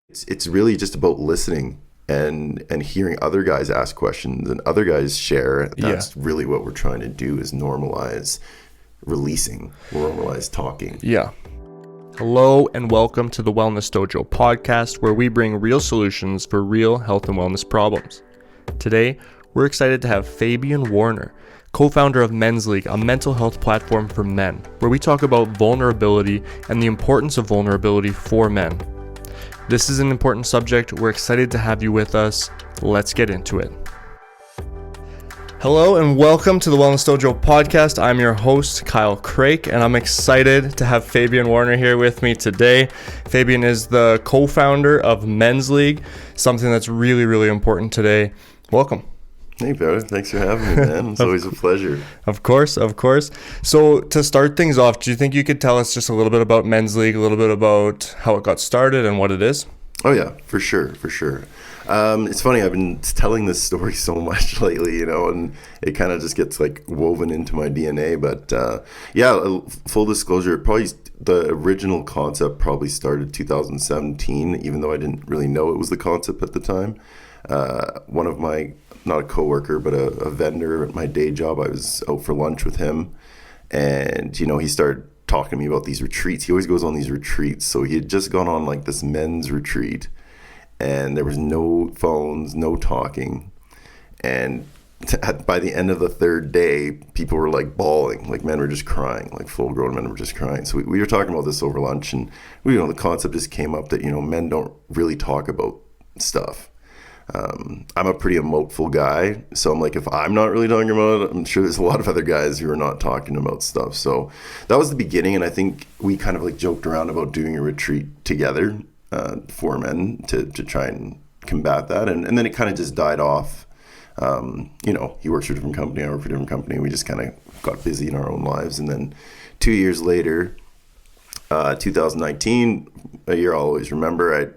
It's really just about listening and hearing other guys ask questions and other guys share. That's really what we're trying to do, is normalize releasing, normalize talking. Yeah. Hello and welcome to the Wellness Dojo Podcast, where we bring real solutions for real health and wellness problems. Today, we're excited to have Fabian Warner, co-founder of MenzLeague, a mental health platform for men, where we talk about vulnerability and the importance of vulnerability for men. This is an important subject. We're excited to have you with us. Let's get into it. Hello and welcome to the Wellness Dojo Podcast. I'm your host, Kyle Craik, and I'm excited to have Fabian Warner here with me today. Fabian is the co-founder of MenzLeague, something that's really, really important today. Welcome. Hey, brother. Thanks for having me, man. It's always a pleasure. Of course. So to start things off, do you think you could tell us just a little bit about MenzLeague, a little bit about how it got started and what it is? Oh, yeah, for sure. It's funny, I've been telling this story so much lately, and it kind of just gets like woven into my DNA. But full disclosure, probably the original concept probably started 2017, even though I didn't really know it was the concept at the time. One of my, not a coworker, but a vendor at my day job, I was out for lunch with him, and he started talking to me about these retreats. He always goes on these retreats. So he had just gone on like this men's retreat, and there was no phones, no talking. And by the end of the third day, people were like bawling, like men were just crying, like full grown men were just crying. So we were talking about this over lunch, and the concept just came up that, men don't really talk about stuff. I'm a pretty emoteful guy, so I'm like, if I'm not really talking about it, I'm sure there's a lot of other guys who are not talking about stuff. So that was the beginning, and I think we kind of like joked around about doing a retreat together for men to try and combat that, and then it kind of just died off. He works for a different company, I work for a different company, and we just kind of got busy in our own lives. And then 2 years later, 2019, a year I'll always remember,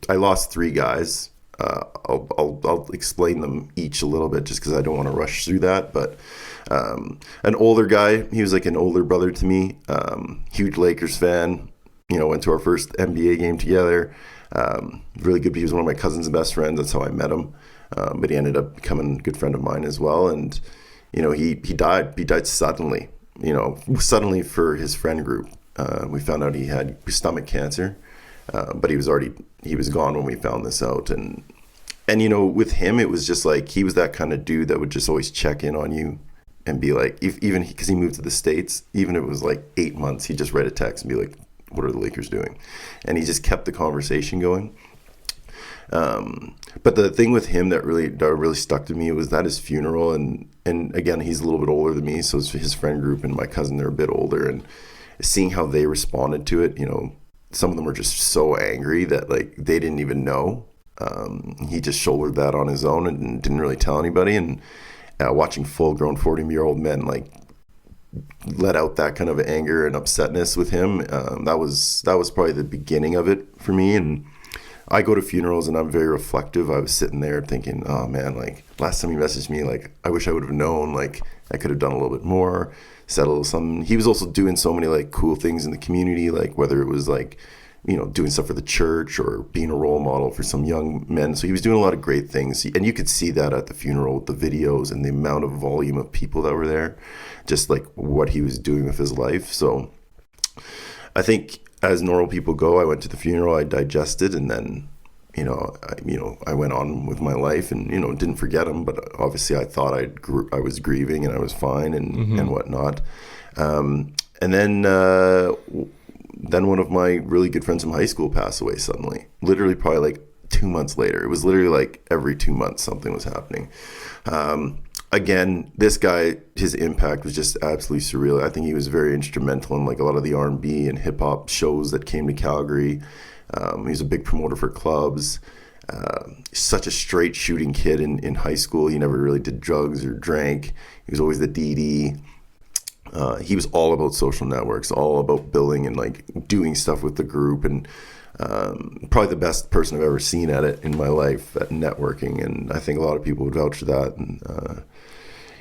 I lost 3 guys. I'll explain them each a little bit just because I don't want to rush through that. But an older guy, he was like an older brother to me, huge Lakers fan, went to our first NBA game together. Really good. He was one of my cousin's best friends. That's how I met him. But he ended up becoming a good friend of mine as well. And, he died suddenly, suddenly for his friend group. We found out he had stomach cancer. But he was gone when we found this out. And with him, it was just like, he was that kind of dude that would just always check in on you and be like, because he moved to the States, even if it was like 8 months, he'd just write a text and be like, what are the Lakers doing? And he just kept the conversation going. But the thing with him that really stuck to me was that his funeral, and again, he's a little bit older than me, so his friend group and my cousin, they're a bit older, and seeing how they responded to it, some of them were just so angry that like they didn't even know. He just shouldered that on his own and didn't really tell anybody. And watching full-grown 40-year-old men like let out that kind of anger and upsetness with him, that was probably the beginning of it for me. And I go to funerals and I'm very reflective. I was sitting there thinking, oh man, like last time he messaged me, like I wish I would have known, like I could have done a little bit more, said a little something. He was also doing so many like cool things in the community, like whether it was like, doing stuff for the church or being a role model for some young men. So he was doing a lot of great things. And you could see that at the funeral with the videos and the amount of volume of people that were there, just like what he was doing with his life. So I think as normal people go, I went to the funeral, I digested, and then, I went on with my life and, didn't forget him. But obviously I thought I was grieving and I was fine and whatnot. And then one of my really good friends from high school passed away suddenly, literally probably like 2 months later. It was literally like every 2 months something was happening. Again, this guy, his impact was just absolutely surreal. I think he was very instrumental in like a lot of the R&B and hip hop shows that came to Calgary. He was a big promoter for clubs. Such a straight shooting kid in high school. He never really did drugs or drank. He was always the DD. He was all about social networks, all about building and like doing stuff with the group, and probably the best person I've ever seen at it in my life at networking. And I think a lot of people would vouch for that. And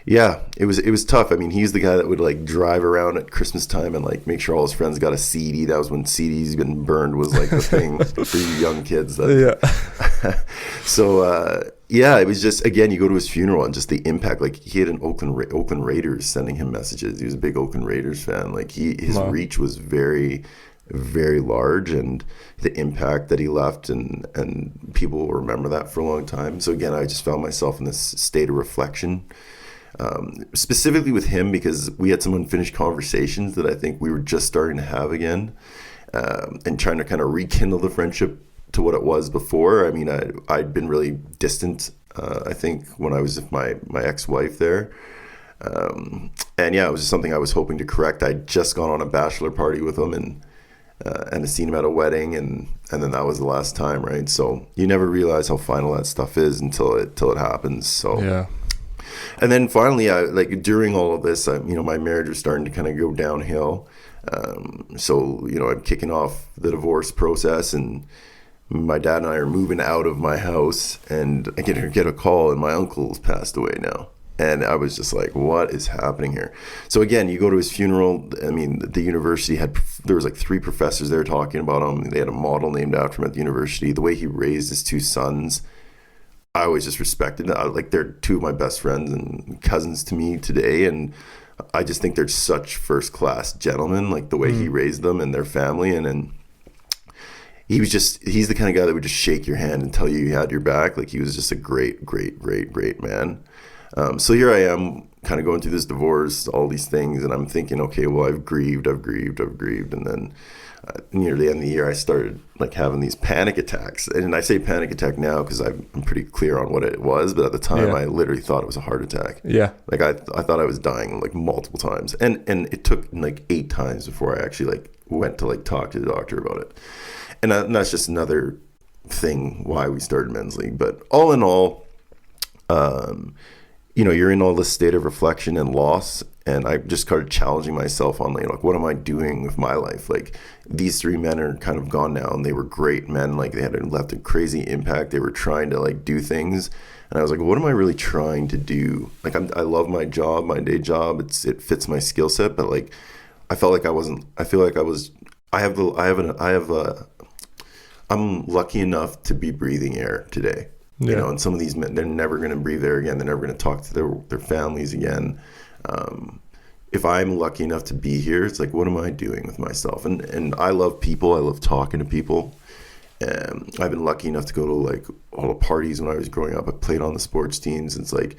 Yeah, it was tough. I mean, he's the guy that would like drive around at Christmas time and like make sure all his friends got a CD. That was when CDs getting burned was like the thing for you young kids. So yeah, it was just, again, you go to his funeral and just the impact. Like he had an Oakland Raiders sending him messages. He was a big Oakland Raiders fan. Like his reach was very, very large, and the impact that he left, and people will remember that for a long time. So again, I just found myself in this state of reflection. Specifically with him, because we had some unfinished conversations that I think we were just starting to have again, and trying to kind of rekindle the friendship to what it was before. I mean, I'd been really distant, I think, when I was with my ex-wife there. And yeah, it was just something I was hoping to correct. I'd just gone on a bachelor party with him, and I seen him at a wedding, and then that was the last time, right? So you never realize how final that stuff is until it happens. So yeah. And then finally, like during all of this, my marriage was starting to kind of go downhill. So, I'm kicking off the divorce process, and my dad and I are moving out of my house, and I get a call, and my uncle's passed away now. And I was just like, what is happening here? So again, you go to his funeral. I mean, the university there was like 3 professors there talking about him. They had a model named after him at the university. The way he raised his 2 sons, I always just respected. Like, they're 2 of my best friends and cousins to me today, and I just think they're such first-class gentlemen, like the way he raised them and their family. And he's the kind of guy that would just shake your hand and tell you he had your back. Like, he was just a great, great, great, great man. So here I am kind of going through this divorce, all these things, and I'm thinking, okay, well, I've grieved. And then near the end of the year, I started like having these panic attacks. And I say panic attack now because I'm pretty clear on what it was. But at the time, I literally thought it was a heart attack. Yeah. Like I thought I was dying like multiple times. And it took like 8 times before I actually like went to like talk to the doctor about it. And that's just another thing why we started MenzLeague. But all in all, you're in all this state of reflection and loss, and I just started challenging myself on like, what am I doing with my life? Like, these 3 men are kind of gone now, and they were great men. Like, they had left a crazy impact. They were trying to like do things, and I was like, what am I really trying to do? Like, I love my job, my day job. It fits my skill set, but like, I felt like I wasn't. I feel like I was. I'm lucky enough to be breathing air today. Yeah. And some of these men, they're never going to breathe air again. They're never going to talk to their families again. If I'm lucky enough to be here, it's like, what am I doing with myself? And I love people. I love talking to people. I've been lucky enough to go to like all the parties when I was growing up. I played on the sports teams. It's like,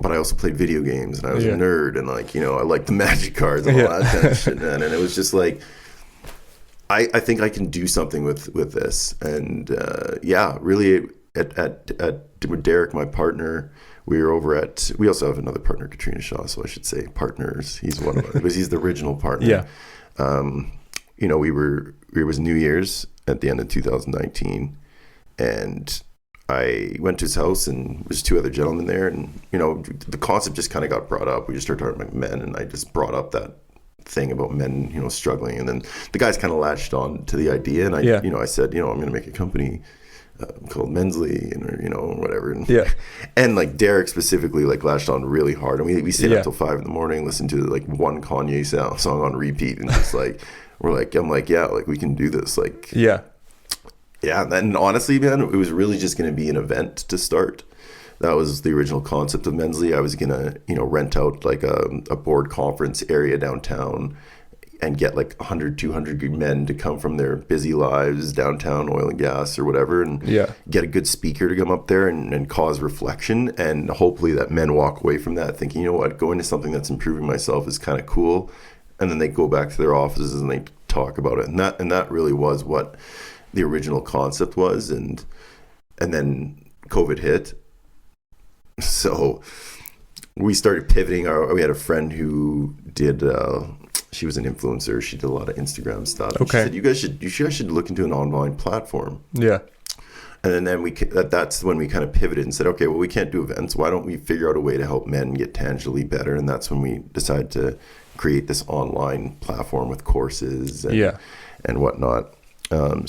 but I also played video games, and I was a nerd, and like, I liked the Magic cards and all that kind of shit, man. And it was just like, I think I can do something with this. And really with Derek, my partner, we also have another partner, Katrina Shaw, so I should say partners. He's one of us, because he's the original partner. It was New Year's at the end of 2019, and I went to his house, and there's 2 other gentlemen there, and the concept just kind of got brought up. We just started talking about men, and I just brought up that thing about men, struggling, and then the guys kind of latched on to the idea, and I said, I'm going to make a company called MenzLeague, and whatever, and like Derek specifically like latched on really hard, and we stayed up till 5 a.m, listen to like one Kanye song on repeat, and just like I'm like, like we can do this, like and honestly, man, it was really just going to be an event to start. That was the original concept of MenzLeague. I was gonna rent out like a board conference area downtown and get like 100, 200 men to come from their busy lives downtown, oil and gas or whatever, and get a good speaker to come up there and cause reflection, and hopefully that men walk away from that thinking, what, going to something that's improving myself is kind of cool, and then they go back to their offices and they talk about it, and that really was what the original concept was, and then COVID hit, so we started pivoting. We had a friend who did. She was an influencer. She did a lot of Instagram stuff. Okay. She said, you guys should look into an online platform. Yeah. And then that's when we kind of pivoted and said, okay, well, we can't do events. Why don't we figure out a way to help men get tangibly better? And that's when we decided to create this online platform with courses and whatnot. I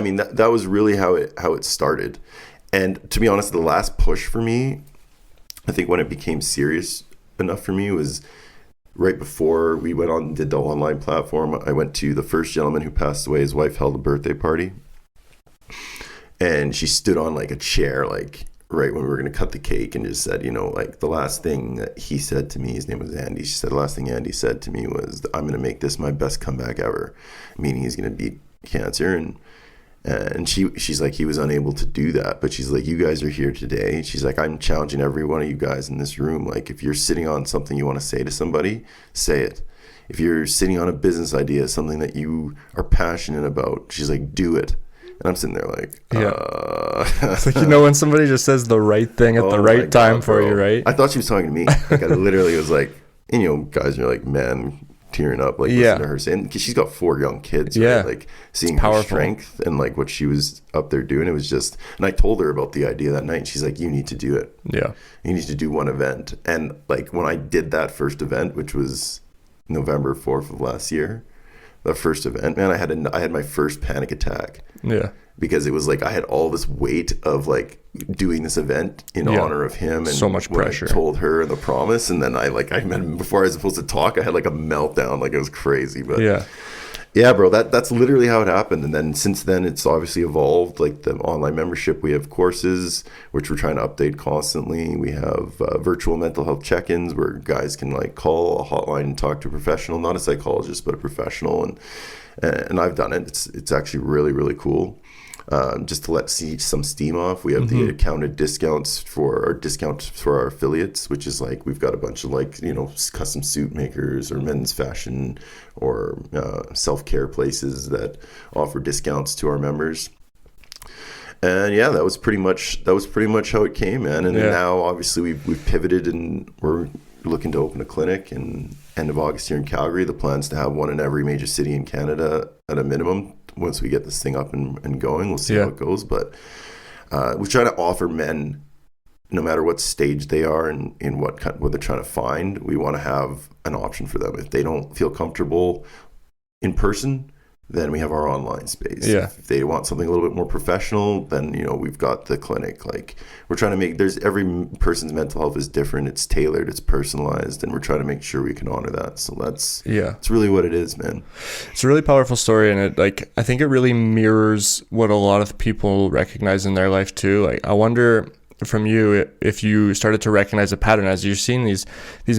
mean, that was really how it started. And to be honest, the last push for me I think when it became serious enough for me was right before we went on and did the online platform. I went to the first gentleman who passed away. His wife held a birthday party, and she stood on like a chair, like right when we were going to cut the cake, and just said, you know, like the last thing that he said to me, his name was Andy. She said the last thing Andy said to me was, I'm going to make this my best comeback ever, meaning he's going to beat cancer. And she's like, he was unable to do that, but she's like, you guys are here today. She's like, I'm challenging every one of you guys in this room. Like, if you're sitting on something you want to say to somebody, say it. If you're sitting on a business idea, something that you are passionate about, she's like, do it. And I'm sitting there like, It's like, you know, when somebody just says the right thing at the right time for you, right? I thought she was talking to me. Like, I literally was like, and you know, guys are like, man, tearing up, like listening to her saying, because she's got 4 young kids, right? Like seeing her strength and like what she was up there doing, it was just, and I told her about the idea that night, and she's like, you need to do it. You need to do one event. And like when I did that first event, which was November 4th of last year, the first event, man, I had my first panic attack. Because it was like I had all this weight of like doing this event in honor of him, and so much pressure. I told her and the promise, and then I met him before I was supposed to talk. I had like a meltdown, like it was crazy. But yeah, bro, that's literally how it happened. And then since then, it's obviously evolved. Like the online membership, we have courses which we're trying to update constantly. We have virtual mental health check-ins where guys can like call a hotline and talk to a professional, not a psychologist, but a professional. And I've done it. It's actually really, really cool. Just to let some steam off, we have the accounted discounts for our affiliates, which is like we've got a bunch of like, you know, custom suit makers or men's fashion or self-care places that offer discounts to our members. And yeah, that was pretty much how it came, man. And now obviously we've pivoted and we're looking to open a clinic in end of August here in Calgary. The plan's to have one in every major city in Canada at a minimum. Once we get this thing up and going, we'll see how it goes. But we're trying to offer men, no matter what stage they are and in what they're trying to find, we want to have an option for them. If they don't feel comfortable in person, then we have our online space. If they want something a little bit more professional, then, you know, we've got the clinic. Like we're trying to make, every person's mental health is different. It's tailored, it's personalized, and we're trying to make sure we can honor that. So it's really what it is, man. It's a really powerful story, and it, like, I think it really mirrors what a lot of people recognize in their life too. Like, I wonder from you if you started to recognize a pattern as you're seeing these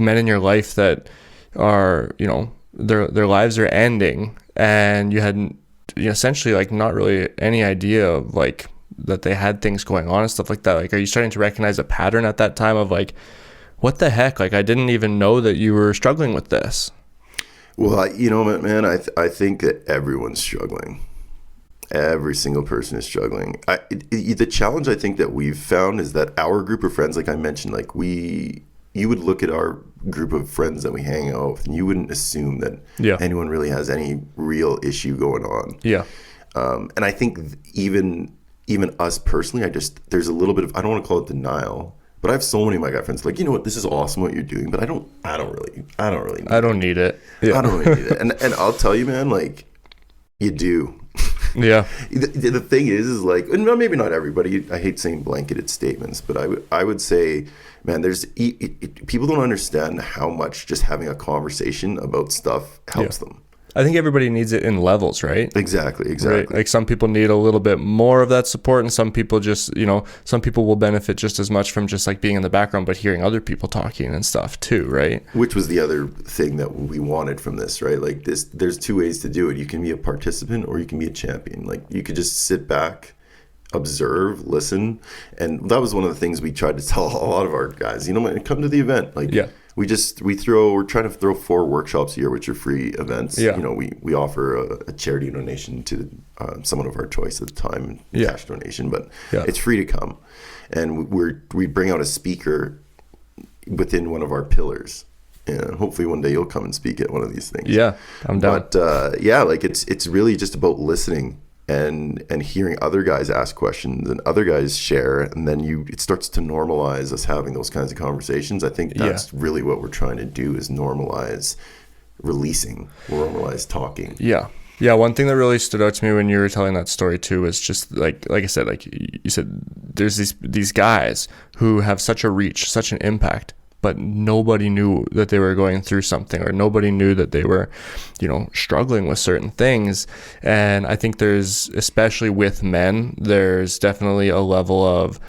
men in your life that are, you know, their lives are ending, and you hadn't, you know, essentially like not really any idea of like that they had things going on and stuff like that. Like, are you starting to recognize a pattern at that time of like, what the heck? Like, I didn't even know that you were struggling with this. Well, you know, man, I think that everyone's struggling. Every single person is struggling. The challenge I think that we've found is that our group of friends, like I mentioned, like you would look at our group of friends that we hang out with, and you wouldn't assume that anyone really has any real issue going on. And I think even us personally, there's a little bit of, I don't want to call it denial, but I have so many of my guy friends like, you know what, this is awesome what you're doing, but I don't really need it. I don't need it. I don't really need it. And I'll tell you, man, like, you do. The thing is like, and maybe not everybody, I hate saying blanketed statements, but I would say, man, people don't understand how much just having a conversation about stuff helps them. I think everybody needs it in levels, right? Exactly. Right? Like, some people need a little bit more of that support, and some people just, you know, some people will benefit just as much from just like being in the background, but hearing other people talking and stuff too, right? Which was the other thing that we wanted from this, right? Like there's 2 ways to do it. You can be a participant or you can be a champion. Like, you could just sit back, observe, listen. And that was one of the things we tried to tell a lot of our guys, you know, come to the event. Like, we're trying to throw 4 workshops a year, which are free events. You know, we offer a charity donation to someone of our choice at the time, cash donation, but it's free to come. And we bring out a speaker within one of our pillars. And hopefully one day you'll come and speak at one of these things. Yeah, I'm down. But like it's really just about listening and hearing other guys ask questions and other guys share, and then it starts to normalize us having those kinds of conversations. I think that's really what we're trying to do, is normalize releasing, normalize talking. Yeah, one thing that really stood out to me when you were telling that story too was just like I said, like you said, there's these guys who have such a reach, such an impact, but nobody knew that they were going through something, or nobody knew that they were, struggling with certain things. And I think there's, especially with men, there's definitely a level of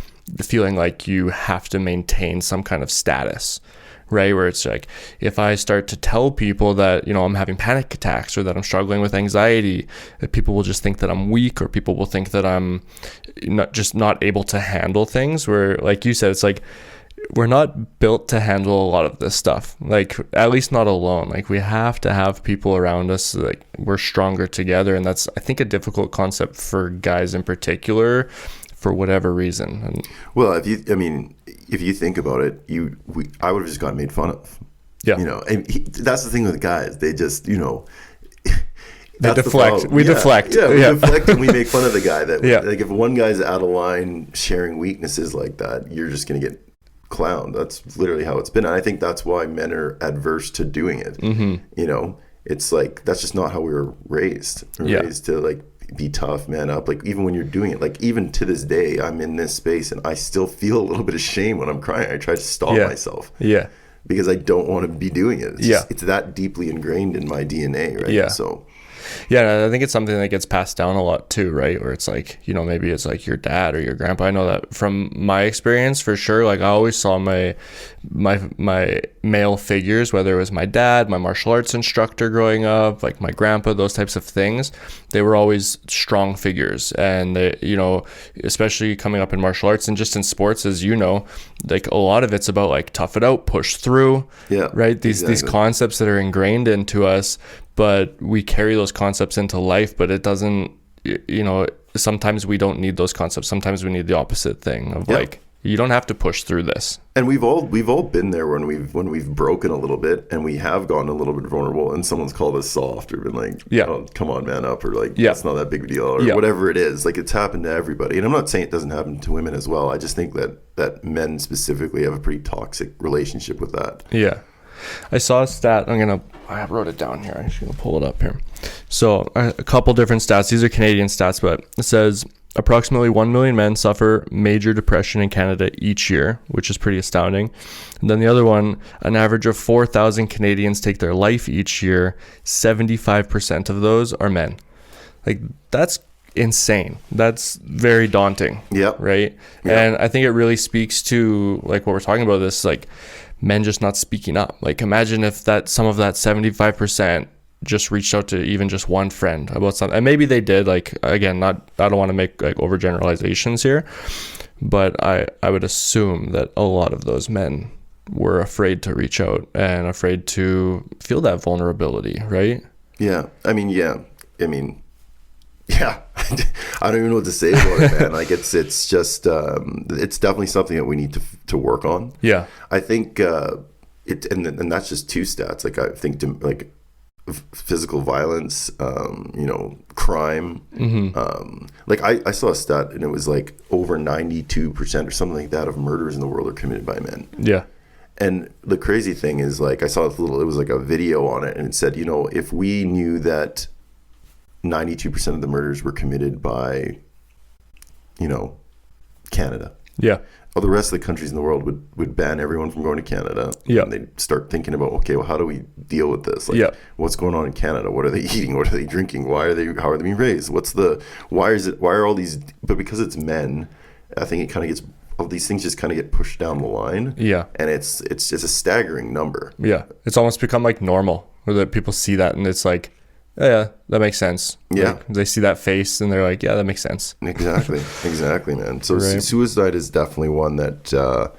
feeling like you have to maintain some kind of status, right? Where it's like, if I start to tell people that, I'm having panic attacks or that I'm struggling with anxiety, that people will just think that I'm weak, or people will think that I'm not able to handle things. Where, like you said, it's like, we're not built to handle a lot of this stuff, like at least not alone. Like, we have to have people around us, like we're stronger together. And that's, I think, a difficult concept for guys in particular, for whatever reason. And, well, if you think about it, I would have just gotten made fun of. Yeah. And that's the thing with guys. They just, they deflect. We deflect. Yeah, we deflect, and we make fun of the guy. That like, if one guy's out of line sharing weaknesses like that, you're just going to get clowned. That's literally how it's been. And I think that's why men are adverse to doing it. Mm-hmm. It's like, that's just not how we were raised. We're raised to like be tough, man up. Like, even when you're doing it, like even to this day, I'm in this space and I still feel a little bit of shame when I'm crying. I try to stop myself. Yeah. Because I don't want to be doing it. It's that deeply ingrained in my DNA, right? Yeah. So yeah, I think it's something that gets passed down a lot too, right? Where it's like, maybe it's like your dad or your grandpa. I know that from my experience, for sure. Like, I always saw my male figures, whether it was my dad, my martial arts instructor growing up, like my grandpa, those types of things. They were always strong figures. And they, especially coming up in martial arts and just in sports, as like a lot of it's about like tough it out, push through, right? These concepts that are ingrained into us. But we carry those concepts into life, but it doesn't, sometimes we don't need those concepts. Sometimes we need the opposite thing of like, you don't have to push through this. And we've all been there when we've broken a little bit, and we have gotten a little bit vulnerable, and someone's called us soft or been like, oh, come on, man up, or like, it's not that big a deal, or whatever it is. Like, it's happened to everybody. And I'm not saying it doesn't happen to women as well. I just think that men specifically have a pretty toxic relationship with that. Yeah. I saw a stat. I wrote it down here. I'm just going to pull it up here. So a couple different stats. These are Canadian stats, but it says approximately 1 million men suffer major depression in Canada each year, which is pretty astounding. And then the other one, an average of 4,000 Canadians take their life each year. 75% of those are men. Like, that's insane. That's very daunting. Yeah. Right. Yep. And I think it really speaks to like what we're talking about, this like men just not speaking up. Like, imagine if some of that 75% just reached out to even just one friend about something, and maybe they did. Like, again, I don't want to make like overgeneralizations here, but I would assume that a lot of those men were afraid to reach out and afraid to feel that vulnerability, right? Yeah. I don't even know what to say about it, man. Like, it's just it's definitely something that we need to work on. Yeah, I think and that's just two stats. Like, I think like physical violence, crime. Mm-hmm. Like, I saw a stat, and it was like over 92% or something like that of murders in the world are committed by men. Yeah. And the crazy thing is, like, I saw it was like a video on it, and it said, if we knew that 92% of the murders were committed by, Canada. Yeah. Well, the rest of the countries in the world would ban everyone from going to Canada. Yeah. And they'd start thinking about, okay, well, how do we deal with this? Like, what's going on in Canada? What are they eating? What are they drinking? How are they being raised? Why are all these, but because it's men, I think it kind of gets, all these things just kind of get pushed down the line. Yeah. And it's just a staggering number. Yeah. It's almost become like normal, where that people see that and it's like, yeah, that makes sense. Yeah. Like, they see that face and they're like, yeah, that makes sense. Exactly, man. So right. Suicide is definitely one that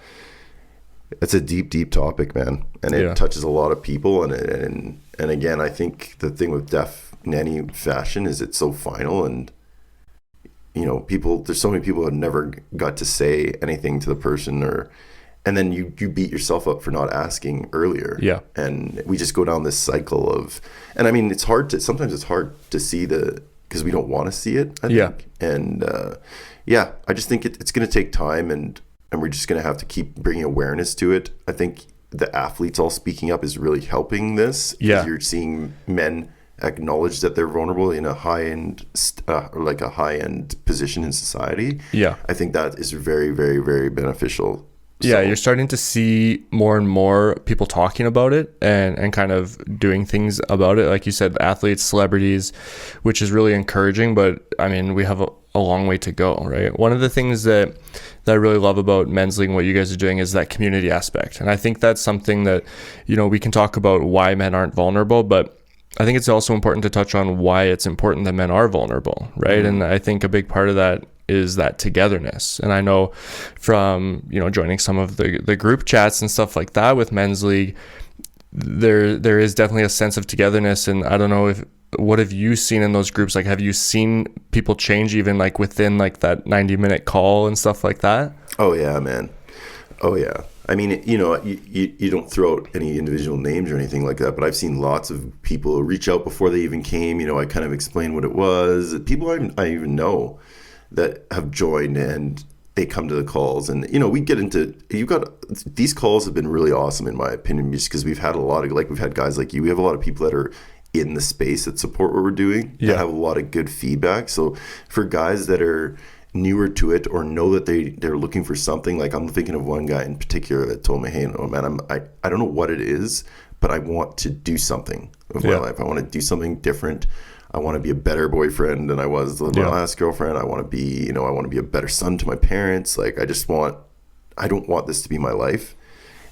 it's a deep, deep topic, man. And it touches a lot of people. And again, I think the thing with death in any fashion is it's so final, and there's so many people that never got to say anything to the person, and then you beat yourself up for not asking earlier. Yeah. And we just go down this cycle of, and I mean, sometimes it's hard to see because we don't want to see it, I think. And I just think it's going to take time, and we're just going to have to keep bringing awareness to it. I think the athletes all speaking up is really helping this. Yeah. You're seeing men acknowledge that they're vulnerable in a high-end like a high-end position in society, I think that is very, very, very beneficial. Yeah, you're starting to see more and more people talking about it and kind of doing things about it. Like you said, athletes, celebrities, which is really encouraging. But I mean, we have a long way to go, right? One of the things that I really love about MenzLeague and what you guys are doing is that community aspect. And I think that's something that, we can talk about why men aren't vulnerable, but I think it's also important to touch on why it's important that men are vulnerable, right? And I think a big part of that is that togetherness. And I know from, joining some of the group chats and stuff like that with MenzLeague, there is definitely a sense of togetherness. And I don't know what have you seen in those groups? Like, have you seen people change even like within like that 90-minute call and stuff like that? Oh yeah, man. Oh yeah. I mean, you don't throw out any individual names or anything like that, but I've seen lots of people reach out before they even came. I kind of explained what it was. People I even know that have joined and they come to the calls, and we get into, these calls have been really awesome in my opinion, just because we've had a lot of, like, we've had guys like you, we have a lot of people that are in the space that support what we're doing, that have a lot of good feedback. So for guys that are newer to it or know that they're looking for something, like I'm thinking of one guy in particular that told me, hey, man, I don't know what it is, but I want to do something with my life. I want to do something different. I want to be a better boyfriend than I was with my last girlfriend. I want to be, I want to be a better son to my parents. Like, I don't want this to be my life.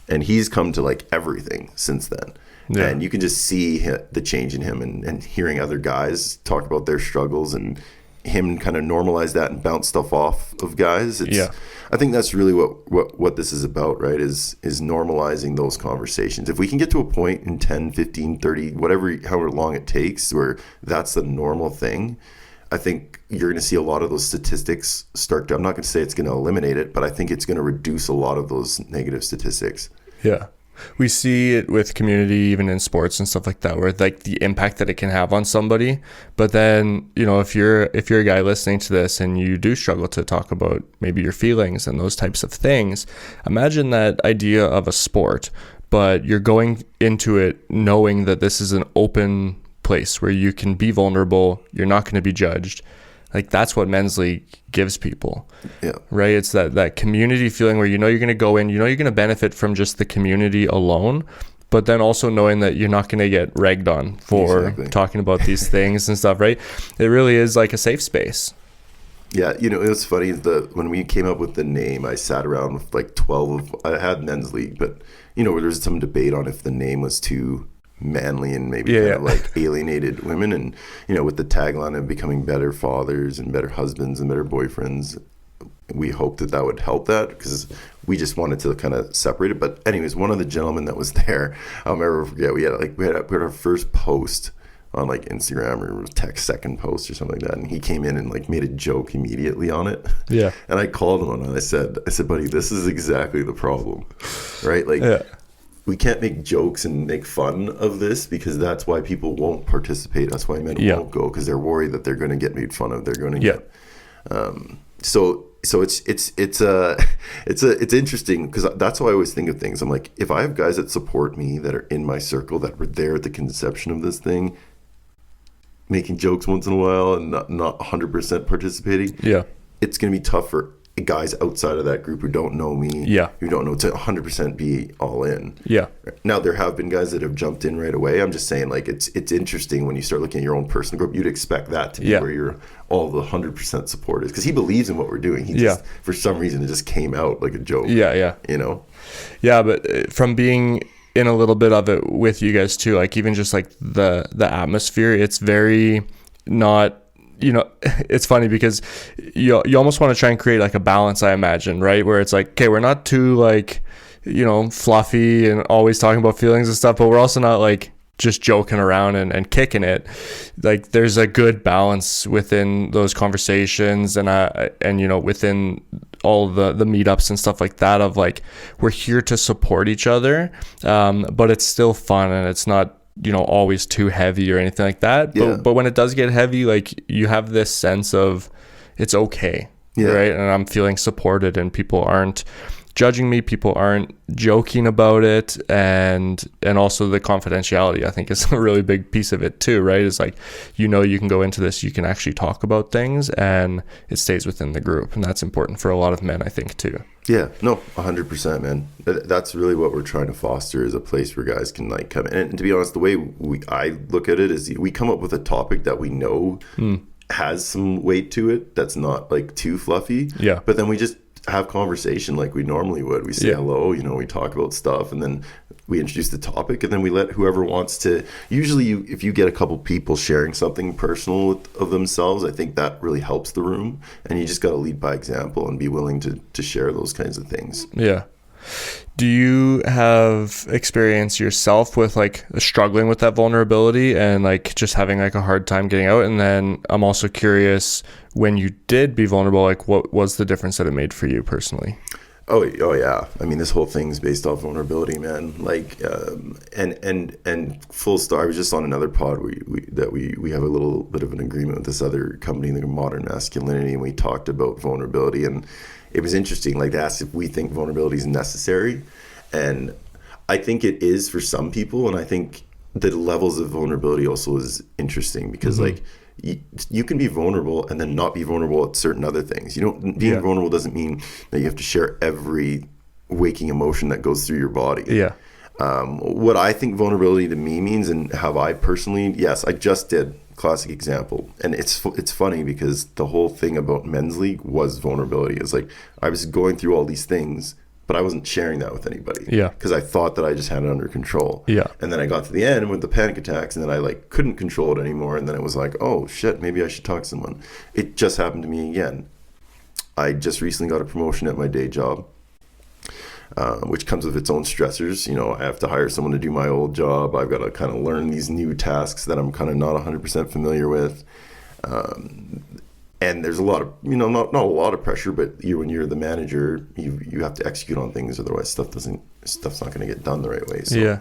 And he's come to like everything since then. Yeah. And you can just see the change in him, and hearing other guys talk about their struggles and him kind of normalize that and bounce stuff off of guys. I think that's really what this is about, right? Is normalizing those conversations. If we can get to a point in 10, 15, 30, however long it takes, where that's the normal thing, I think you're going to see a lot of those statistics start to, I'm not going to say it's going to eliminate it, but I think it's going to reduce a lot of those negative statistics. Yeah. We see it with community, even in sports and stuff like that, where like the impact that it can have on somebody. But then, if you're a guy listening to this and you do struggle to talk about maybe your feelings and those types of things, imagine that idea of a sport, but you're going into it knowing that this is an open place where you can be vulnerable. You're not going to be judged. Like, that's what MenzLeague gives people, right? It's that community feeling where you're going to go in, you're going to benefit from just the community alone, but then also knowing that you're not going to get ragged on for talking about these things and stuff, right? It really is like a safe space. Yeah, it was funny, when we came up with the name, I sat around with like 12 I had MenzLeague, but there was some debate on if the name was too manly and maybe kind of like alienated women, and with the tagline of becoming better fathers and better husbands and better boyfriends, we hoped that would help that, because we just wanted to kind of separate it. But anyways, one of the gentlemen that was there, I'll never forget, we had our first post on like Instagram or text, second post or something like that, and he came in and like made a joke immediately on it. And I called him and I said, buddy, this is exactly the problem, right? Like, we can't make jokes and make fun of this, because that's why people won't participate. That's why men won't go, because they're worried that they're going to get made fun of. They're going to get. So it's interesting, because that's how I always think of things. I'm like, if I have guys that support me, that are in my circle, that were there at the conception of this thing, making jokes once in a while and not 100% participating, it's going to be tough for guys outside of that group who don't know me, who don't know, to 100% be all in. Now, there have been guys that have jumped in right away. I'm just saying, like, it's interesting when you start looking at your own personal group. You'd expect that to be where you're all the 100% supporters, because he believes in what we're doing. He just, for some reason, it just came out like a joke. But from being in a little bit of it with you guys too, like even just like the atmosphere, it's very not, it's funny because you almost want to try and create like a balance, I imagine, right? Where it's like, okay, we're not too like, fluffy and always talking about feelings and stuff, but we're also not like just joking around and kicking it. Like, there's a good balance within those conversations and within all the meetups and stuff like that, of like, we're here to support each other, but it's still fun, and it's not always too heavy or anything like that. But when it does get heavy, like, you have this sense of it's okay, right? And I'm feeling supported, and people aren't judging me, people aren't joking about it, and also the confidentiality, I think, is a really big piece of it too, right? It's like, you can go into this, you can actually talk about things, and it stays within the group, and that's important for a lot of men, I think, too. Yeah, no, 100%, man. That's really what we're trying to foster, is a place where guys can like come in. And to be honest, the way I look at it is we come up with a topic that we know has some weight to it, that's not like too fluffy. Yeah. But then we just have conversation like we normally would. We say hello, we talk about stuff, and then we introduce the topic, and then we let whoever wants to. Usually if you get a couple people sharing something personal of themselves, I think that really helps the room, and you just got to lead by example and be willing to share those kinds of things. Yeah. Do you have experience yourself with like struggling with that vulnerability and like just having like a hard time getting out? And then I'm also curious, when you did be vulnerable, like what was the difference that it made for you personally? Oh yeah. I mean, this whole thing's based off vulnerability, man. Like, and full stop. I was just on another pod where we have a little bit of an agreement with this other company, the Modern Masculinity, and we talked about vulnerability, and it was interesting. Like, they asked if we think vulnerability is necessary, and I think it is for some people, and I think the levels of vulnerability also is interesting because like. You can be vulnerable and then not be vulnerable at certain other things. Being vulnerable doesn't mean that you have to share every waking emotion that goes through your body. Yeah. What I think vulnerability to me means, and how I personally, yes, I just did, classic example. And it's funny because the whole thing about MenzLeague was vulnerability. It's like I was going through all these things, but I wasn't sharing that with anybody. Yeah. Because I thought that I just had it under control. Yeah. And then I got to the end with the panic attacks, and then I like couldn't control it anymore. And then it was like, oh shit, maybe I should talk to someone. It just happened to me again. I just recently got a promotion at my day job, which comes with its own stressors. I have to hire someone to do my old job. I've got to kind of learn these new tasks that I'm kind of not 100% familiar with. And there's a lot of, not a lot of pressure, but when you're the manager, you have to execute on things. Otherwise stuff's not going to get done the right way. So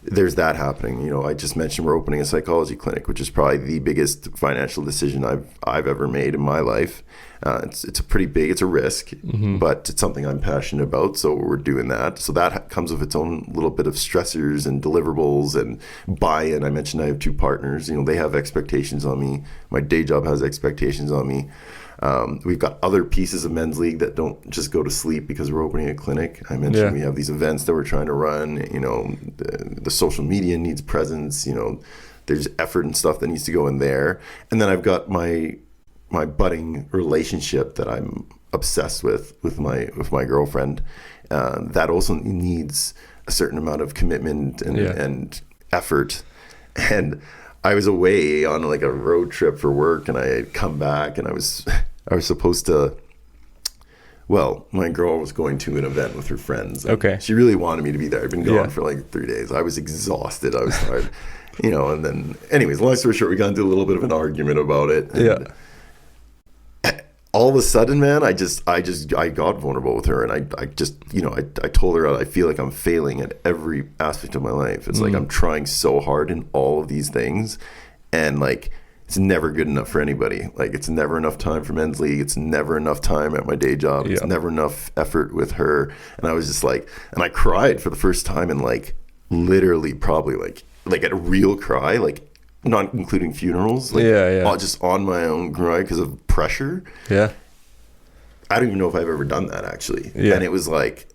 there's that happening. I just mentioned we're opening a psychology clinic, which is probably the biggest financial decision I've ever made in my life. It's a pretty big, it's a risk, but it's something I'm passionate about. So we're doing that. So that comes with its own little bit of stressors and deliverables and buy-in. I mentioned I have two partners. They have expectations on me. My day job has expectations on me. We've got other pieces of MenzLeague that don't just go to sleep because we're opening a clinic. I mentioned we have these events that we're trying to run. The social media needs presence. There's effort and stuff that needs to go in there. And then I've got my budding relationship that I'm obsessed with my girlfriend. That also needs a certain amount of commitment and effort. And I was away on like a road trip for work, and I had come back, and I was supposed to. Well, my girl was going to an event with her friends. Okay. She really wanted me to be there. I'd been gone for like 3 days. I was exhausted. I was tired. And then, anyways, long story short, we got into a little bit of an argument about it. And all of a sudden, man, I got vulnerable with her, and I just, I told her I feel like I'm failing at every aspect of my life. It's like I'm trying so hard in all of these things, and like it's never good enough for anybody. Like, it's never enough time for MenzLeague. It's never enough time at my day job. It's never enough effort with her. And I was just like, and I cried for the first time in like literally probably like a real cry, like not including funerals, like just on my own cry because of pressure. Yeah. I don't even know if I've ever done that actually. Yeah. And it was like,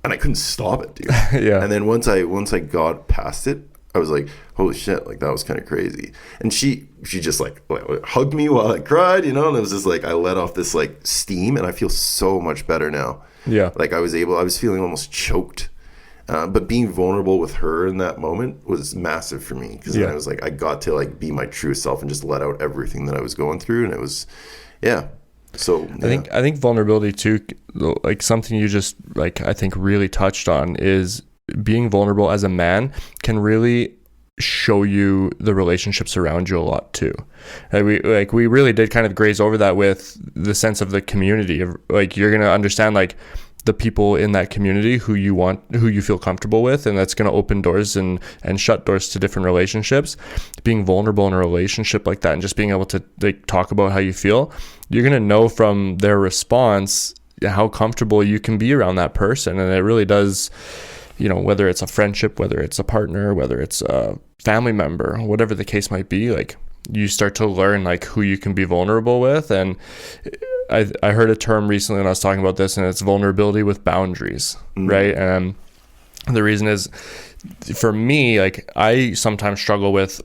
and I couldn't stop it, dude. And then once I got past it, I was like, holy shit, like that was kind of crazy. And she just like hugged me while I cried, and it was just like I let off this like steam, and I feel so much better now. Yeah. Like I was feeling almost choked. But being vulnerable with her in that moment was massive for me, because then I was like, I got to like be my true self and just let out everything that I was going through, and it was, So I think vulnerability too, like something you just like I think really touched on, is being vulnerable as a man can really show you the relationships around you a lot too. We really did kind of graze over that with the sense of the community of like, you're gonna understand like the people in that community who you feel comfortable with, and that's going to open doors and shut doors to different relationships. Being vulnerable in a relationship like that and just being able to like talk about how you feel, you're going to know from their response how comfortable you can be around that person. And it really does, whether it's a friendship, whether it's a partner, whether it's a family member, whatever the case might be, like you start to learn like who you can be vulnerable with. And I heard a term recently when I was talking about this, and it's vulnerability with boundaries, right? And the reason is, for me, like I sometimes struggle with,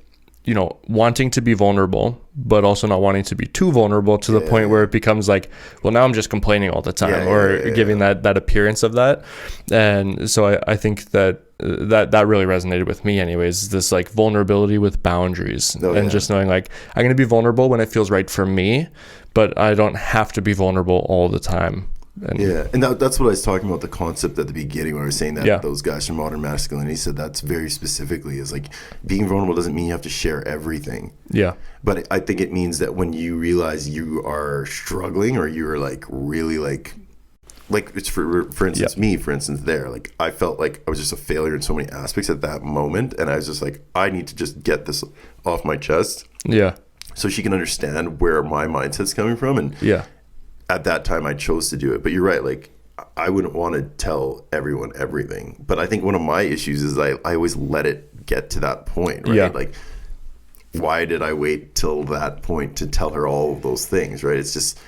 wanting to be vulnerable, but also not wanting to be too vulnerable to the point where it becomes like, well, now I'm just complaining all the time, giving that appearance of that. And so I think that really resonated with me anyways, this like vulnerability with boundaries, just knowing like I'm going to be vulnerable when it feels right for me, but I don't have to be vulnerable all the time. And that's what I was talking about, the concept at the beginning when I was saying that those guys from Modern Masculinity said that's very specifically is like being vulnerable doesn't mean you have to share everything. Yeah. But I think it means that when you realize you are struggling or you're like really like it's for instance, me, for instance, there, like I felt like I was just a failure in so many aspects at that moment. And I was just like, I need to just get this off my chest. Yeah. So she can understand where my mindset's coming from. And at that time I chose to do it. But you're right, like I wouldn't want to tell everyone everything. But I think one of my issues is I always let it get to that point, right? Yeah. Like, why did I wait till that point to tell her all of those things, right? It's just,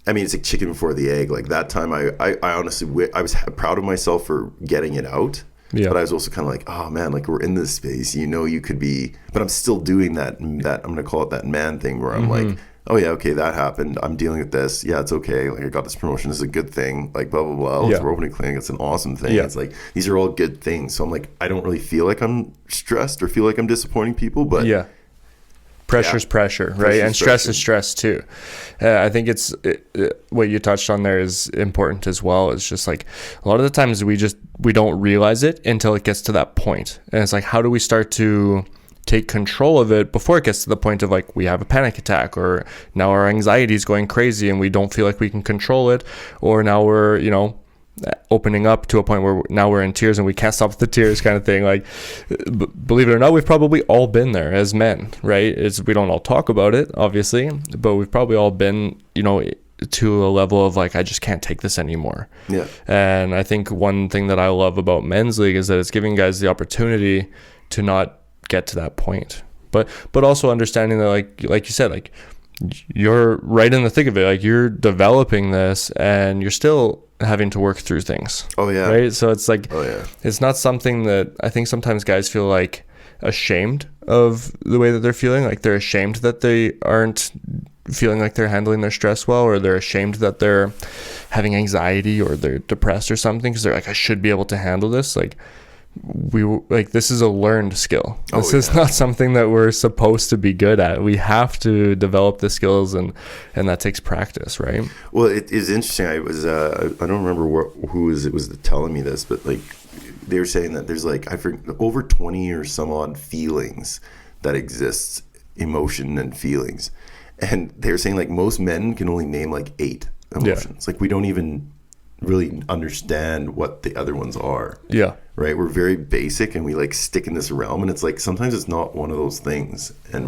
I mean, it's like chicken before the egg. Like that time I honestly, I was proud of myself for getting it out. Yeah. But I was also kind of like, oh man, like we're in this space, you could be, but I'm still doing that I'm going to call it that man thing where I'm like, oh yeah, okay, that happened. I'm dealing with this. Yeah, it's okay. Like I got this promotion. This is a good thing. Like blah, blah, blah. We're opening a clinic. It's an awesome thing. It's like, these are all good things. So I'm like, I don't really feel like I'm stressed or feel like I'm disappointing people, but pressure's pressure, right? And stress is stress too. I think it's what you touched on there is important as well. It's just like a lot of the times we don't realize it until it gets to that point. And it's like, how do we start to take control of it before it gets to the point of like we have a panic attack, or now our anxiety is going crazy and we don't feel like we can control it, or now we're opening up to a point where now we're in tears and we can't stop the tears kind of thing. Like believe it or not, we've probably all been there as men, right? We don't all talk about it obviously, but we've probably all been to a level of like, I just can't take this anymore. Yeah. And I think one thing that I love about MenzLeague is that it's giving guys the opportunity to not get to that point, but also understanding that like you said, like you're right in the thick of it, like you're developing this and you're still having to work through things. Right. So it's like, it's not something that I think sometimes guys feel like ashamed of the way that they're feeling, like they're ashamed that they aren't feeling like they're handling their stress well, or they're ashamed that they're having anxiety or they're depressed or something, because they're like, I should be able to handle this. Like this is a learned skill. This is not something that we're supposed to be good at. We have to develop the skills, and that takes practice, right? Well, it is interesting. I was I don't remember who was telling me this, but like they were saying that there's like over 20 or some odd feelings that exists, emotion and feelings, and they were saying like most men can only name like 8 emotions. Like we don't even really understand what the other ones are. Right, we're very basic and we like stick in this realm, and it's like sometimes it's not one of those things, and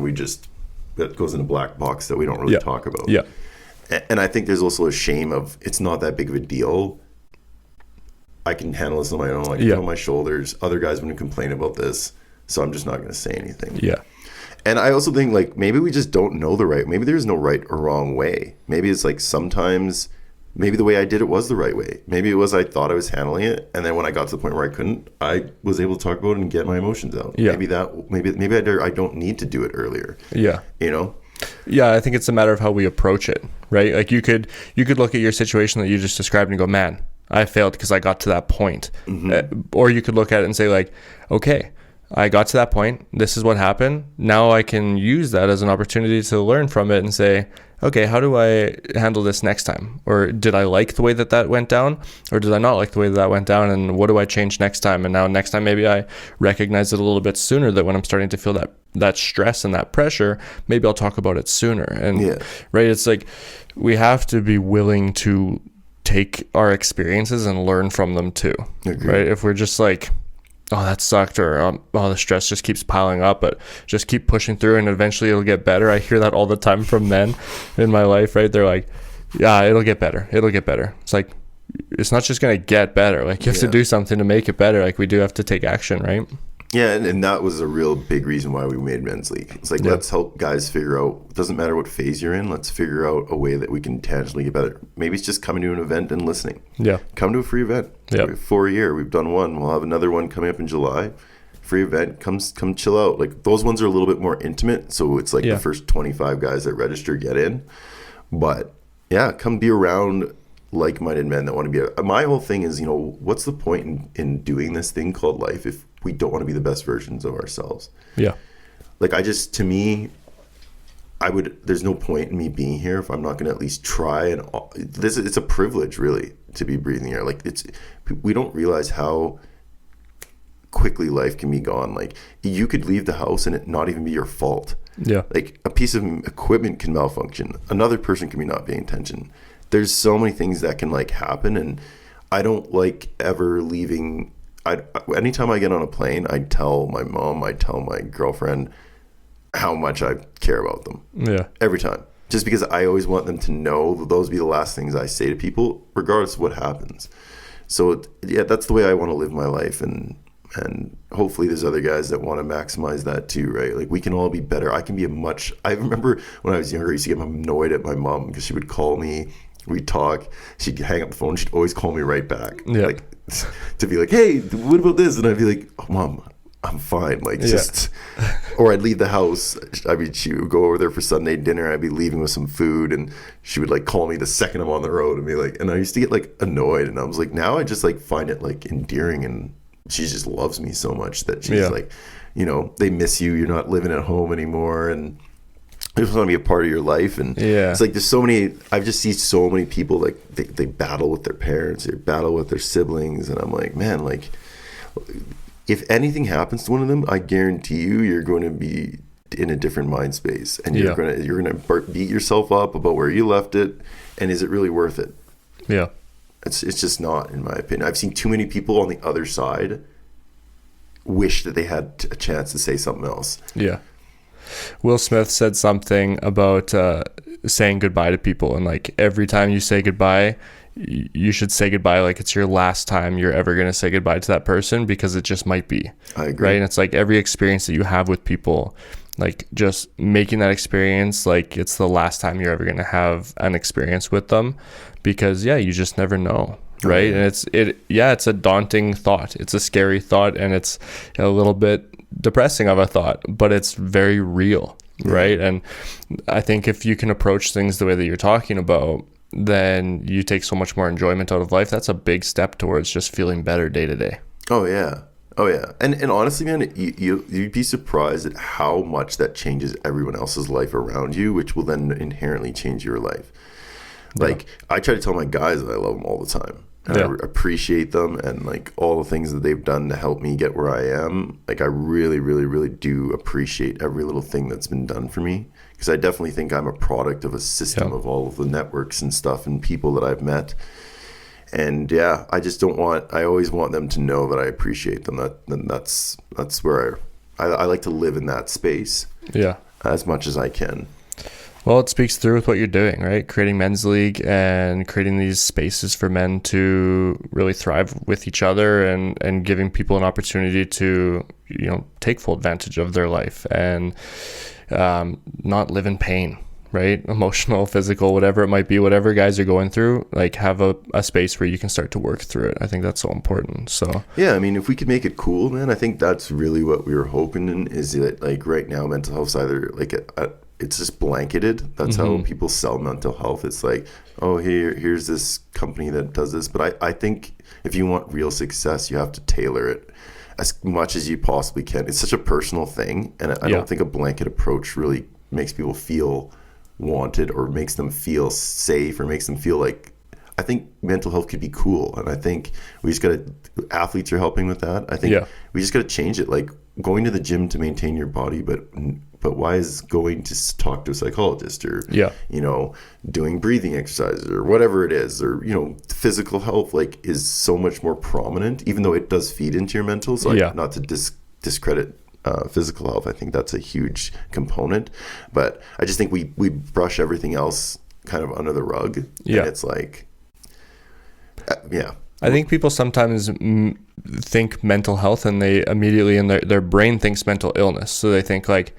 that goes in a black box that we don't really talk about. And I think there's also a shame of, it's not that big of a deal, I can handle this on my own, like on my shoulders, other guys wouldn't complain about this, so I'm just not going to say anything. And I also think like maybe we just don't know maybe there's no right or wrong way. Maybe it's like sometimes maybe the way I did it was the right way. Maybe it was I thought I was handling it, and then when I got to the point where I couldn't, I was able to talk about it and get my emotions out. Maybe I don't need to do it earlier. I think it's a matter of how we approach it, right? Like you could look at your situation that you just described and go, man, I failed because I got to that point. Or you could look at it and say like, okay, I got to that point. This is what happened. Now I can use that as an opportunity to learn from it and say, okay, how do I handle this next time? Or did I like the way that went down? Or did I not like the way that went down? And what do I change next time? And now next time, maybe I recognize it a little bit sooner, that when I'm starting to feel that stress and that pressure, maybe I'll talk about it sooner. And right, it's like we have to be willing to take our experiences and learn from them too. Right? If we're just like, oh, that sucked, or the stress just keeps piling up, but just keep pushing through and eventually it'll get better. I hear that all the time from men in my life, right? They're like, Yeah, it'll get better. It's like, it's not just going to get better. Like, you have to do something to make it better. Like, we do have to take action, right? Yeah, and that was a real big reason why we made MenzLeague. It's like, let's help guys figure out, it doesn't matter what phase you're in, let's figure out a way that we can tangibly get better. Maybe it's just coming to an event and listening. Yeah. Come to a free event. Yeah. For a year, we've done one. We'll have another one coming up in July. Free event, come chill out. Like, those ones are a little bit more intimate, so it's like the first 25 guys that register get in. But yeah, come be around like-minded men that want to be my whole thing is, what's the point in doing this thing called life if we don't want to be the best versions of ourselves? Yeah. Like, there's no point in me being here if I'm not going to at least try. And it's a privilege, really, to be breathing air. Like, we don't realize how quickly life can be gone. Like, you could leave the house and it not even be your fault. Yeah. Like, a piece of equipment can malfunction. Another person can be not paying attention. There's so many things that can like happen, and I don't like ever leaving. Anytime I get on a plane, I tell my mom, I tell my girlfriend how much I care about them. Yeah. Every time. Just because I always want them to know that those be the last things I say to people, regardless of what happens. So yeah, that's the way I want to live my life, and hopefully there's other guys that want to maximize that too, right? Like, we can all be better. I remember when I was younger, I used to get annoyed at my mom because she would call me, we'd talk, she'd hang up the phone, she'd always call me right back. Yeah. Like, to be like, hey, what about this? And I'd be like, oh, Mom, I'm fine. Like, just, or I'd leave the house. She would go over there for Sunday dinner. I'd be leaving with some food, and she would like call me the second I'm on the road and be like, and I used to get like annoyed, and I was like, now I just like find it like endearing, and she just loves me so much that she's like, they miss you. You're not living at home anymore, and they just want to be a part of your life. And it's like, there's so many, I've just seen so many people like they battle with their parents, they battle with their siblings, and I'm like, man, like, if anything happens to one of them, I guarantee you're going to be in a different mind space, and you're gonna beat yourself up about where you left it, and is it really worth it? Yeah. It's just not, in my opinion. I've seen too many people on the other side wish that they had a chance to say something else. Yeah. Will Smith said something about saying goodbye to people, and like, every time you say goodbye, you should say goodbye like it's your last time you're ever going to say goodbye to that person, because it just might be. I agree. Right? And it's like, every experience that you have with people, like, just making that experience like it's the last time you're ever going to have an experience with them, because you just never know. Right. And it's a daunting thought. It's a scary thought, and it's a little bit depressing of a thought, but it's very real. Right. And I think if you can approach things the way that you're talking about, then you take so much more enjoyment out of life. That's a big step towards just feeling better day to day. Oh yeah. And honestly, man, you'd be surprised at how much that changes everyone else's life around you, which will then inherently change your life. Like, I try to tell my guys that I love them all the time, and I appreciate them, and like all the things that they've done to help me get where I am. Like, I really, really, really do appreciate every little thing that's been done for me, because I definitely think I'm a product of a system of all of the networks and stuff and people that I've met. And I always want them to know that I appreciate them. That's where I like to live in that space. Yeah. As much as I can. Well, it speaks through with what you're doing, right? Creating MenzLeague and creating these spaces for men to really thrive with each other, and giving people an opportunity to, take full advantage of their life and not live in pain, right? Emotional, physical, whatever it might be, whatever guys are going through, like, have a space where you can start to work through it. I think that's so important. So yeah, I mean, if we could make it cool, man, I think that's really what we were hoping in, is that, like, right now mental health's either like it's just blanketed. That's how people sell mental health. It's like, oh, here's this company that does this. But I think if you want real success, you have to tailor it as much as you possibly can. It's such a personal thing, and I don't think a blanket approach really makes people feel wanted, or makes them feel safe, or makes them feel like, I think mental health could be cool. And I think we just athletes are helping with that. I think we just got to change it. Like, going to the gym to maintain your body, but why is going to talk to a psychologist, or doing breathing exercises, or whatever it is, or physical health, like, is so much more prominent, even though it does feed into your mental. So not to discredit physical health. I think that's a huge component, but I just think we brush everything else kind of under the rug. Yeah. And it's like, yeah. I think people sometimes think mental health and they immediately in their brain thinks mental illness. So they think like,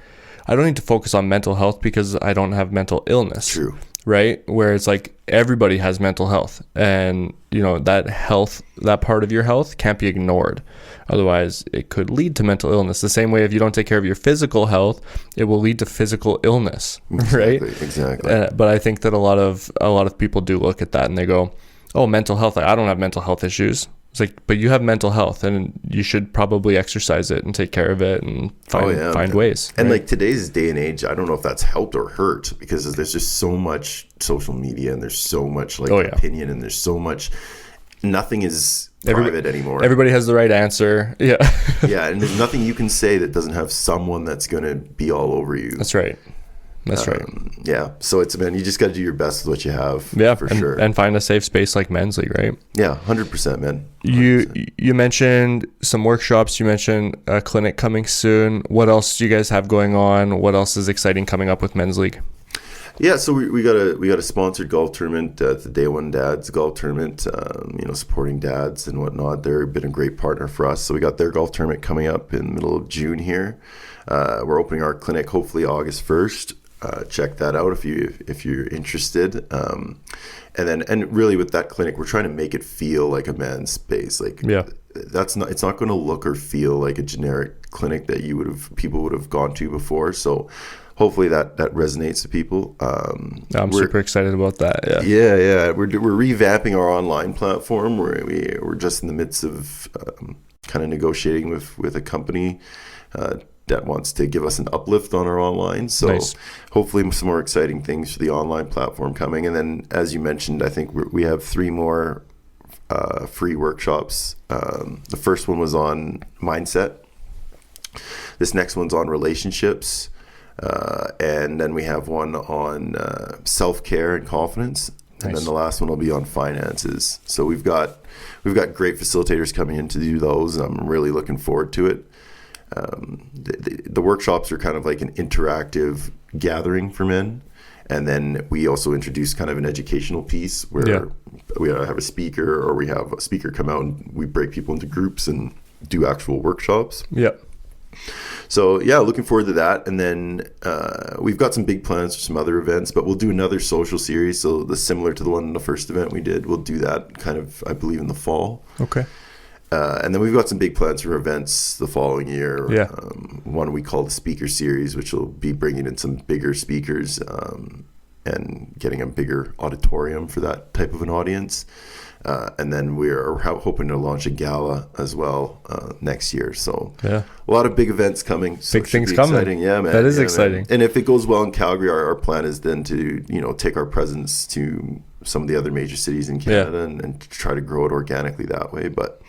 I don't need to focus on mental health because I don't have mental illness. True. Right? Where it's like everybody has mental health, and that part of your health can't be ignored. Otherwise it could lead to mental illness. The same way if you don't take care of your physical health, it will lead to physical illness. Right? Exactly. But I think that a lot of people do look at that and they go, oh, mental health, I don't have mental health issues. It's like, but you have mental health and you should probably exercise it and take care of it and find ways. And right? like today's day and age, I don't know if that's helped or hurt, because there's just so much social media and there's so much opinion and there's so much, nothing is private anymore. Everybody has the right answer. Yeah. Yeah. And there's nothing you can say that doesn't have someone that's going to be all over you. That's right. Right. Yeah. So you just got to do your best with what you have. Yeah, for sure. And find a safe space like MenzLeague, right? Yeah, 100%, man. 100%. You mentioned some workshops. You mentioned a clinic coming soon. What else do you guys have going on? What else is exciting coming up with MenzLeague? Yeah, so we got a sponsored golf tournament, the Day One Dads golf tournament. Supporting dads and whatnot. They've been a great partner for us. So we got their golf tournament coming up in the middle of June here. We're opening our clinic hopefully August 1st. Check that out if you're interested. And really with that clinic, we're trying to make it feel like a man's space. Like it's not going to look or feel like a generic clinic that people would have gone to before. So hopefully that resonates to people. I'm super excited about that. Yeah. We're revamping our online platform. We're just in the midst of kind of negotiating with a company that wants to give us an uplift on our online. So nice. Hopefully some more exciting things for the online platform coming. And then, as you mentioned, I think we have 3 more free workshops. The first one was on mindset. This next one's on relationships. And then we have one on self-care and confidence. And then the last one will be on finances. So we've got great facilitators coming in to do those. I'm really looking forward to it. The workshops are kind of like an interactive gathering for men, and then we also introduce kind of an educational piece where we have a speaker, or we have a speaker come out and we break people into groups and do actual workshops. So looking forward to that. And then we've got some big plans for some other events, but we'll do another social series, so similar to the one in the first event we did. We'll do that kind of, I believe, in the fall. Okay. And then we've got some big plans for events the following year. One we call the speaker series, which will be bringing in some bigger speakers and getting a bigger auditorium for that type of an audience. And then we're hoping to launch a gala as well next year. So a lot of big events coming. So big things coming. Exciting. Yeah, man. That is exciting. Man. And if it goes well in Calgary, our plan is then to take our presence to some of the other major cities in Canada and try to grow it organically that way. But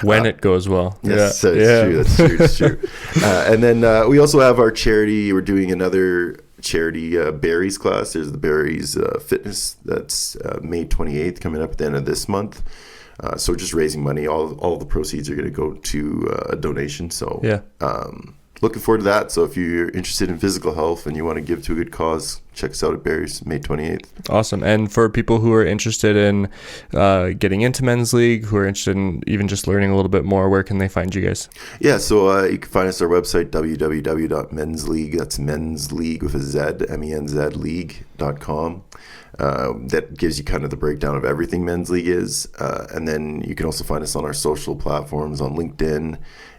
when it goes well. Yes, it's true. And then we also have our charity. We're doing another charity berries class. There's the berries fitness. That's May 28th, coming up at the end of this month. So we're just raising money. All the proceeds are going to go to a donation. So looking forward to that. So if you're interested in physical health and you want to give to a good cause, check us out at Berries, May 28th. Awesome. And for people who are interested in getting into MenzLeague, who are interested in even just learning a little bit more, where can they find you guys? Yeah, so you can find us at our website, www.MenzLeague. That's MenzLeague with a Z, MENZ league.com. That gives you kind of the breakdown of everything MenzLeague is. And then you can also find us on our social platforms, on LinkedIn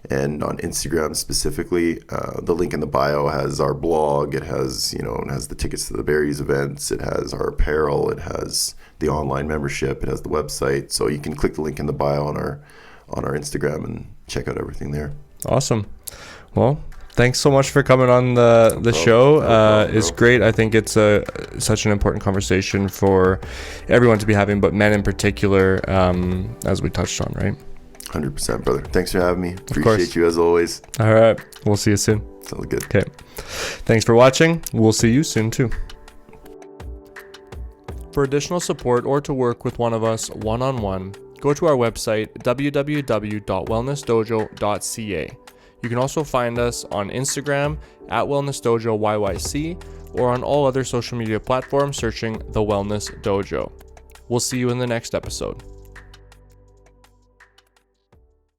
and on Instagram specifically. The link in the bio has our blog. It has, it has the tickets to the Berries events. It has our apparel. It has the online membership. It has the website. So you can click the link in the bio on our Instagram and check out everything there. Awesome. Well, thanks so much for coming on the show. It's great. I think it's such an important conversation for everyone to be having, but men in particular, as we touched on, right? 100%, brother. Thanks for having me. Appreciate you as always. All right. We'll see you soon. Sounds good. Okay. Thanks for watching. We'll see you soon too. For additional support or to work with one of us one-on-one, go to our website, www.wellnessdojo.ca. You can also find us on Instagram at Wellness Dojo YYC or on all other social media platforms searching The Wellness Dojo. We'll see you in the next episode.